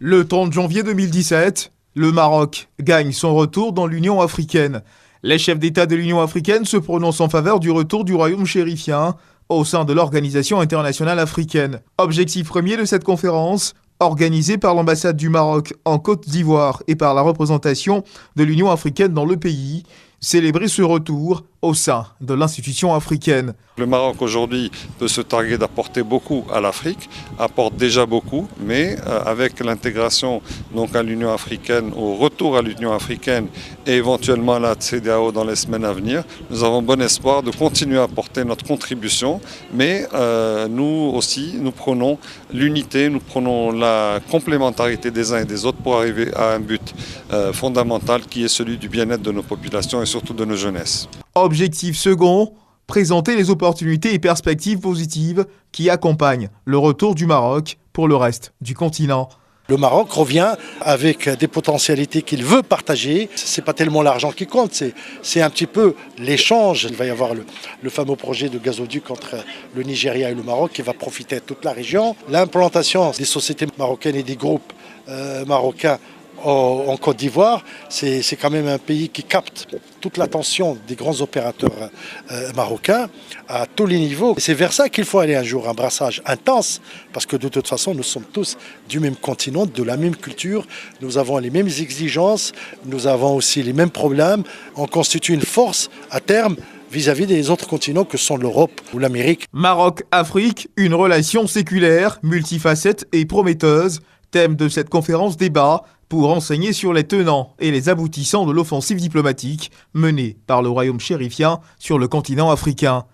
Le 30 janvier 2017, le Maroc gagne son retour dans l'Union africaine. Les chefs d'État de l'Union africaine se prononcent en faveur du retour du royaume chérifien au sein de l'Organisation internationale africaine. Objectif premier de cette conférence, organisée par l'ambassade du Maroc en Côte d'Ivoire et par la représentation de l'Union africaine dans le pays, célébrer ce retour au sein de l'institution africaine. Le Maroc aujourd'hui peut se targuer d'apporter beaucoup à l'Afrique, apporte déjà beaucoup, mais avec l'intégration donc à l'Union africaine, au retour à l'Union africaine et éventuellement à la CEDEAO dans les semaines à venir, nous avons bon espoir de continuer à apporter notre contribution, mais nous aussi, nous prenons l'unité, nous prenons la complémentarité des uns et des autres pour arriver à un but fondamental qui est celui du bien-être de nos populations et surtout de nos jeunesses. Objectif second, présenter les opportunités et perspectives positives qui accompagnent le retour du Maroc pour le reste du continent. Le Maroc revient avec des potentialités qu'il veut partager. Ce n'est pas tellement l'argent qui compte, c'est un petit peu l'échange. Il va y avoir le fameux projet de gazoduc entre le Nigeria et le Maroc qui va profiter à toute la région. L'implantation des sociétés marocaines et des groupes marocains en Côte d'Ivoire, c'est quand même un pays qui capte toute l'attention des grands opérateurs marocains à tous les niveaux. C'est vers ça qu'il faut aller un jour, un brassage intense, parce que de toute façon, nous sommes tous du même continent, de la même culture, nous avons les mêmes exigences, nous avons aussi les mêmes problèmes. On constitue une force à terme vis-à-vis des autres continents que sont l'Europe ou l'Amérique. Maroc-Afrique, une relation séculaire, multifacette et prometteuse, thème de cette conférence débat pour enseigner sur les tenants et les aboutissants de l'offensive diplomatique menée par le royaume chérifien sur le continent africain.